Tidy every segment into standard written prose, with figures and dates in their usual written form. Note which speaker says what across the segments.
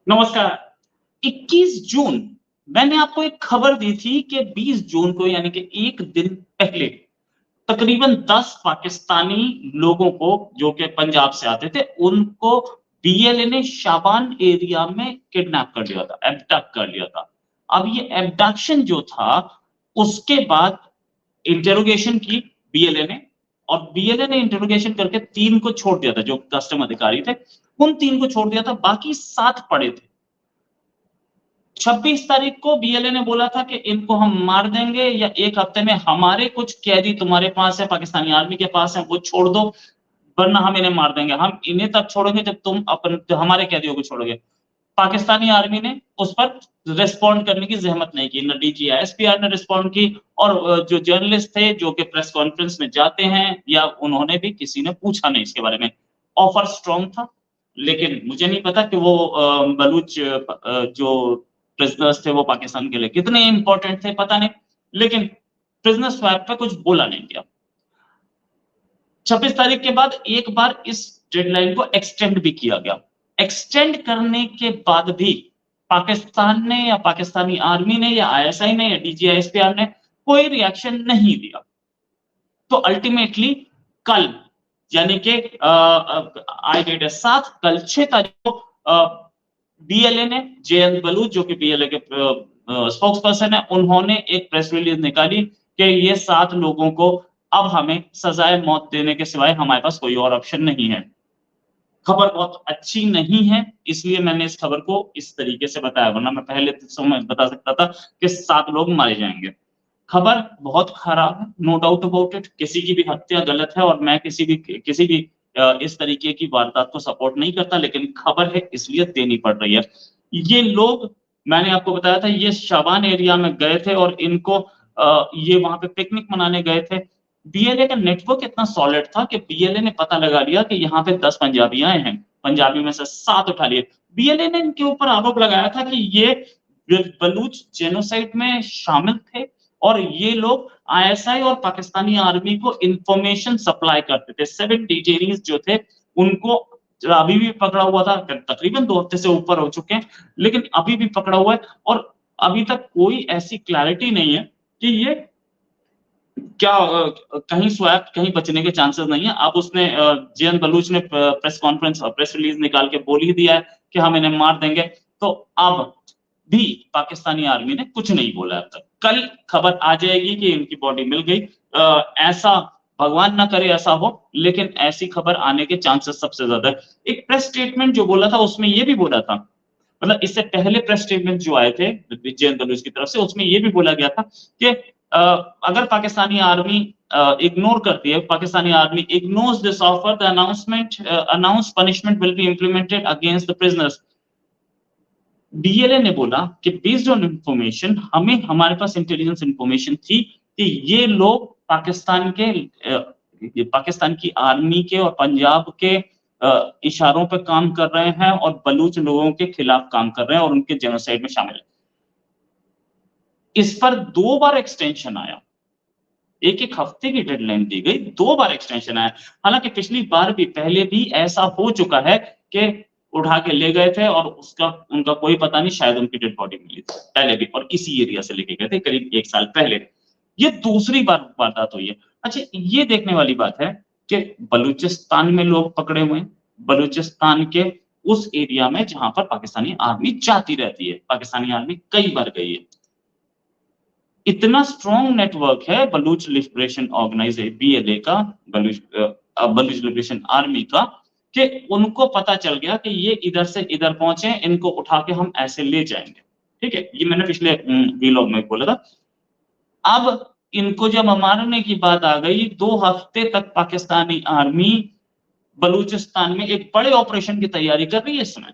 Speaker 1: नमस्कार। 21 जून मैंने आपको एक खबर दी थी कि 20 जून को यानी कि एक दिन पहले तकरीबन 10 पाकिस्तानी लोगों को जो कि पंजाब से आते थे, उनको बीएलए ने शाबान एरिया में किडनैप कर लिया था, एब्डक्ट कर लिया था। अब ये एब्डक्शन जो था, उसके बाद इंटेरोगेशन की बीएलए ने और बीएलए ने इंटेरोगेशन करके 3 को छोड़ दिया था, जो कस्टम अधिकारी थे, उन 3 को छोड़ दिया था, बाकी 7 पड़े थे। 26 तारीख को बीएलए ने बोला था कि इनको हम मार देंगे या 1 हफ्ते में हमारे कुछ कैदी तुम्हारे पास है, पाकिस्तानी आर्मी के पास है, वो छोड़ दो, वरना हम इन्हें मार देंगे। हम इन्हें तब छोड़ेंगे जब तुम हमारे कैदियों को छोड़ोगे। पाकिस्तानी आर्मी ने उस पर रिस्पॉन्ड करने की ज़हमत नहीं की। ना डीजीएसपीआर ने रिस्पॉन्ड की और जो जर्नलिस्ट थे, जो कि प्रेस कॉन्फ्रेंस में जाते हैं या उन्होंने भी किसी ने पूछा नहीं इसके बारे में। ऑफर स्ट्रांग था, लेकिन मुझे नहीं पता कि वो बलूच जो प्रिजनर्स थे वो पाकिस्तान के लिए कितने इंपॉर्टेंट थे, पता नहीं, लेकिन प्रिजनर स्वैप पे कुछ बोला नहीं गया। 26 तारीख के बाद एक बार इस डेडलाइन को एक्सटेंड भी किया गया। एक्सटेंड करने के बाद भी पाकिस्तान ने या पाकिस्तानी आर्मी ने या आईएसआई ने या डीजीआईएसपीआर ने कोई रिएक्शन नहीं दिया। तो अल्टीमेटली कल यानी कि आज डेट है 7, कल 6 तारीख को बीएलए ने जेएन बलूच जो कि बीएलए के स्पोक्स पर्सन है, उन्होंने एक प्रेस रिलीज निकाली कि ये 7 लोगों को अब हमें सजाए मौत देने के सिवाय हमारे पास कोई और ऑप्शन नहीं है। खबर बहुत अच्छी नहीं है, इसलिए मैंने इस खबर को इस तरीके से बताया, वरना मैं पहले समय बता सकता था कि 7 लोग मारे जाएंगे। खबर बहुत खराब है, नो डाउट अबाउट इट। किसी की भी हत्या गलत है और मैं किसी भी इस तरीके की वारदात को सपोर्ट नहीं करता, लेकिन खबर है इसलिए देनी पड़ रही है। ये लोग, मैंने आपको बताया था, ये शाबान एरिया में गए थे और इनको ये वहां पे पिकनिक मनाने गए थे। बीएलए का नेटवर्क इतना सॉलिड था कि बीएलए ने पता लगा लिया कि यहाँ पे 10 पंजाबी आए हैं, पंजाबी में से 7 उठा लिए। बीएलए ने इनके ऊपर आरोप लगाया था कि ये बलूच जेनोसाइड में शामिल थे और ये लोग आईएसआई और पाकिस्तानी आर्मी को इंफॉर्मेशन सप्लाई करते थे। 7 डिटेनीज जो थे, उनको अभी भी पकड़ा हुआ था, तकरीबन 2 हफ्ते से ऊपर हो चुके हैं, लेकिन अभी भी पकड़ा हुआ है और अभी तक कोई ऐसी क्लैरिटी नहीं है कि ये क्या कहीं स्वैप कहीं बचने के चांसेस नहीं है। अब उसने जेएन बलूच ने प्रेस कॉन्फ्रेंस और प्रेस रिलीज निकाल के बोल ही दिया है कि हम इन्हें मार देंगे। तो अब भी पाकिस्तानी आर्मी ने कुछ नहीं बोला अब तक। कल खबर आ जाएगी कि इनकी बॉडी मिल गई। ऐसा भगवान ना करे ऐसा हो, लेकिन ऐसी खबर आने के चांसेस सबसे ज्यादा है। एक प्रेस स्टेटमेंट जो बोला था उसमें ये भी बोला था, मतलब इससे पहले प्रेस स्टेटमेंट जो आए थे जेएन बलूच की तरफ से, उसमें ये भी बोला गया था कि अगर पाकिस्तानी आर्मी इग्नोर करती है, Pakistani army ignores this offer, the announce punishment will be implemented against the prisoners. BLA ने बोला कि बेस्ड ऑन इंफॉर्मेशन, हमें हमारे पास इंटेलिजेंस इंफॉर्मेशन थी कि ये लोग पाकिस्तान की आर्मी के और पंजाब के इशारों पर काम कर रहे हैं और बलूच लोगों के खिलाफ काम कर रहे हैं और उनके जेनोसाइड में शामिल है। इस पर 2 बार एक्सटेंशन आया, एक हफ्ते की डेडलाइन दी गई, 2 बार एक्सटेंशन आया। हालांकि पिछली बार भी, पहले भी ऐसा हो चुका है कि उठा के ले गए थे और उसका उनका कोई पता नहीं, शायद उनकी डेड बॉडी मिली थी पहले भी, और इसी एरिया से लेके गए थे करीब 1 साल पहले। ये दूसरी बार वारदात हुई है। अच्छा, ये देखने वाली बात है कि बलूचिस्तान में लोग पकड़े हुए हैं, बलूचिस्तान के उस एरिया में जहां पर पाकिस्तानी आर्मी जाती रहती है, पाकिस्तानी आर्मी कई बार गई है। इतना स्ट्रॉन्ग नेटवर्क है बलूच लिबरेशन ऑर्गेनाइजेशन बीएलए का, बलूच लिबरेशन आर्मी का, कि उनको पता चल गया कि ये इधर से इधर पहुंचे, इनको उठा के हम ऐसे ले जाएंगे। ठीक है, ये मैंने पिछले वीलॉग में बोला था। अब इनको जब मारने की बात आ गई, 2 हफ्ते तक पाकिस्तानी आर्मी बलूचिस्तान में एक बड़े ऑपरेशन की तैयारी कर रही है। इस समय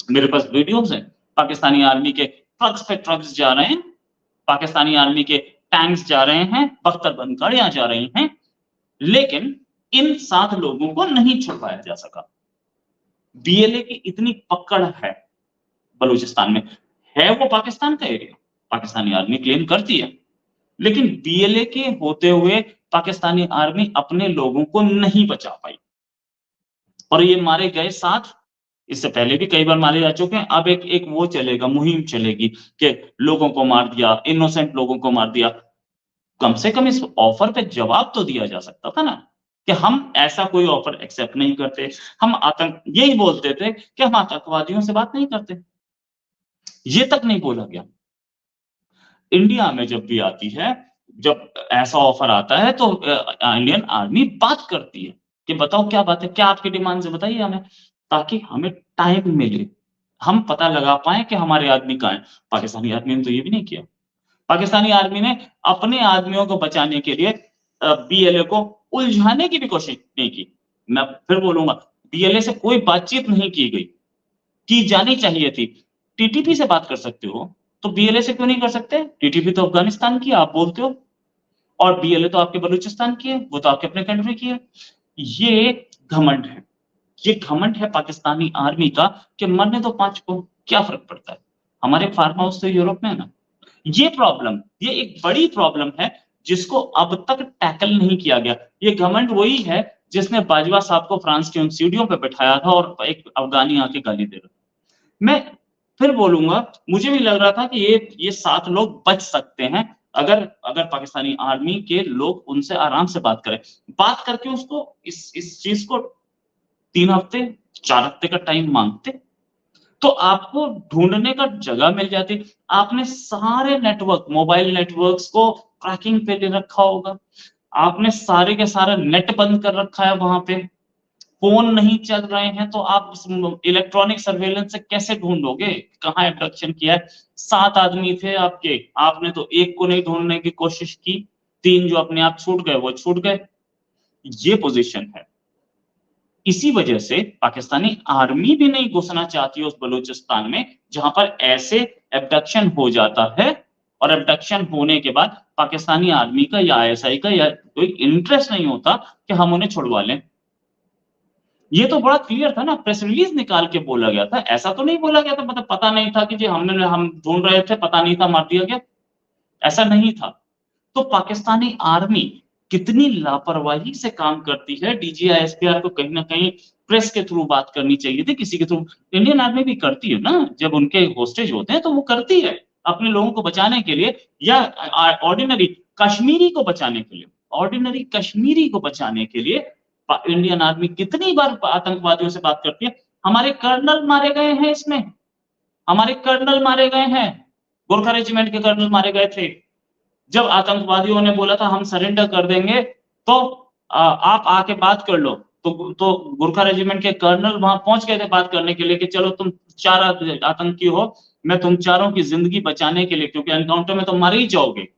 Speaker 1: मेरे पास वीडियोस हैं, पाकिस्तानी आर्मी के ट्रक्स पे ट्रक्स जा रहे हैं, पाकिस्तानी आर्मी के टैंक्स जा रहे हैं, बख्तरबंद गाड़ियां जा रही हैं, लेकिन इन 7 लोगों को नहीं छुड़वाया जा सका। बीएलए की इतनी पकड़ है बलूचिस्तान में, है वो पाकिस्तान का एरिया, पाकिस्तानी आर्मी क्लेम करती है, लेकिन बीएलए के होते हुए पाकिस्तानी आर्मी अपने लोगों को नहीं बचा पाई और ये मारे गए 7, इससे पहले भी कई बार मारे जा चुके हैं। अब एक एक वो चलेगा, मुहिम चलेगी कि लोगों को मार दिया, इनोसेंट लोगों को मार दिया। कम से कम इस ऑफर पे जवाब तो दिया जा सकता था ना, कि हम ऐसा कोई ऑफर एक्सेप्ट नहीं करते। हम आतंक यही बोलते थे कि हम आतंकवादियों से बात नहीं करते। ये तक नहीं बोला गया। इंडिया में जब भी आती है, जब ऐसा ऑफर आता है तो इंडियन आर्मी बात करती है कि बताओ क्या बात है? क्या आपकी डिमांड्स है बताइए हमें, ताकि हमें टाइम मिले। हम पता लगा पाएँ कि हमारे आदमी कहाँ हैं। पाकिस्तानी आर्मी ने तो ये भी नहीं किया। पाकिस्तानी आर्मी ने अपने आदमियों को बचाने के लिए बीएलए को उलझाने की भी कोशिश नहीं की। मैं फिर बोलूँगा, बीएलए से कोई बातचीत नहीं की गई, की जानी चाहिए थी। टीटीपी से बात कर सकते हो, तो बीएलए से क्यों नहीं कर सकते? टीटीपी तो अफ़गानिस्तान की है, आप बोलते हो, और बीएलए तो आपके बलूचिस्तान की है, वो तो आपके अपने कंट्री की है। ये घमंड है। ये घमंड है पाकिस्तानी आर्मी का कि मरने दो 5 को, क्या फ़र्क पड़ता है? हमारे फार्म हाउस तो यूरोप में है ना। ये प्रॉब्लम, ये एक बड़ी प्रॉब्लम है जिसको अब तक टैकल नहीं किया गया। ये घमंड वही है जिसने बाजवा साहब को फ्रांस की उन सीढ़ियों पे बिठाया था और एक अफ़गानी आके गाली दे रहा था। मैं फिर बोलूँगा, मुझे भी लग रहा था कि ये 7 लोग बच सकते हैं, अगर अगर पाकिस्तानी आर्मी के लोग उनसे आराम से बात करें। बात करके उसको इस चीज़ को 3 हफ्ते, 4 हफ्ते का टाइम माँगते, तो आपको ढूँढने का जगह मिल जाती। आपने सारे नेटवर्क, मोबाइल नेटवर्क्स को ट्रैकिंग पे ले रखा होगा। आपने सारे के सारा नेट बंद कर रखा है वहाँ पे। फ़ोन नहीं चल रहे हैं तो आप इलेक्ट्रॉनिक सर्वेलेंस से कैसे ढूँढोगे? कहाँ एब्डक्शन किया है? 7 आदमी थे आपके, आपने तो 1 को नहीं ढूँढने की कोशिश की, 3 जो अपने आप छूट गए, वो छूट गए। ये पोज़ीशन है। इसी वजह से पाकिस्तानी आर्मी भी नहीं घुसना चाहती है उस बलूचिस्तान में, जहाँ पर ऐसे एब्डक्शन हो जाता है, और एब्डक्शन होने के बाद पाकिस्तानी आर्मी का या आईएसआई का या कोई इंटरेस्ट नहीं होता कि हम उन्हें छुड़वा लें। ये तो बड़ा क्लियर था ना, प्रेस रिलीज़ निकाल के बोला गया था। ऐसा तो नहीं बोला गया था, मतलब पता नहीं था कि जी हम ढूँढ रहे थे, पता नहीं था, मार दिया गया। ऐसा नहीं था। तो पाकिस्तानी आर्मी कितनी लापरवाही से काम करती है, डीजीआईएसपीआर को कहीं न कहीं प्रेस के थ्रू बात करनी चाहिए थी, किसी के थ्रू। इंडियन आर्मी भी करती है ना, जब उनके होस्टेज होते हैं तो वो करती है, अपने लोगों को बचाने के लिए, या ऑर्डिनरी कश्मीरी को बचाने के लिए, ऑर्डिनरी कश्मीरी को बचाने के लिए इंडियन आर्मी कितनी बार आतंकवादियों से बात करती है। हमारे कर्नल मारे गए हैं इसमें, हमारे कर्नल मारे गए हैं, गोरखा रेजिमेंट के कर्नल मारे गए थे। जब आतंकवादियों ने बोला था हम सरेंडर कर देंगे, तो आप आके बात कर लो। तो गोरखा रेजिमेंट के कर्नल वहाँ पहुँच गए थे बात करने के लिए कि चलो तुम 4 आतंकी हो, मैं तुम चारों की ज़िंदगी बचाने के लिए, क्योंकि एनकाउंटर में तो मारे ही जाओगे।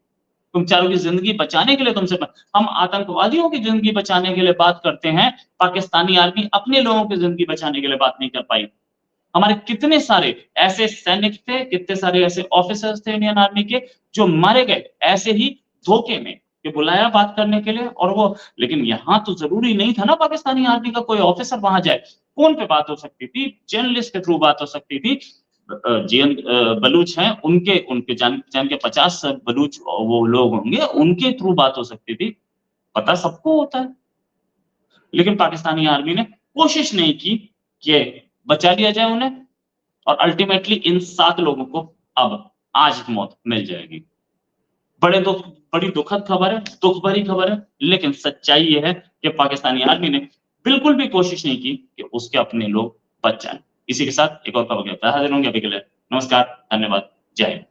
Speaker 1: तुम चारों की ज़िंदगी बचाने के लिए तुमसे हम आतंकवादियों की ज़िंदगी बचाने के लिए बात करते हैं, पाकिस्तानी आर्मी अपने लोगों की ज़िंदगी बचाने के लिए बात नहीं कर पाई। हमारे कितने सारे ऐसे सैनिक थे, कितने सारे ऐसे ऑफिसर्स थे इंडियन आर्मी के, जो मारे गए ऐसे ही धोखे में, कि बुलाया बात करने के लिए, और वो, लेकिन यहाँ तो ज़रूरी नहीं था ना पाकिस्तानी आर्मी का कोई ऑफिसर वहाँ जाए। फ़ोन पे बात हो सकती थी, जर्नलिस्ट के थ्रू बात हो सकती थी। बलूच हैं, उनके उनके जान के 50 बलूच वो लोग होंगे, उनके थ्रू बात हो सकती थी। पता सबको होता है। लेकिन पाकिस्तानी आर्मी ने कोशिश नहीं की कि बचा लिया जाए उन्हें, और अल्टीमेटली इन 7 लोगों को अब आज मौत मिल जाएगी। बड़े दुःख बड़ी दुखद खबर है, दुःख भरी खबर है, लेकिन सच्चाई ये है कि पाकिस्तानी आर्मी ने बिल्कुल भी कोशिश नहीं की कि उसके अपने लोग बच जाएँ। इसी के साथ एक और खबर के साथ हाज़िर होंगे, अभी के लिए नमस्कार, धन्यवाद, जय हिंद।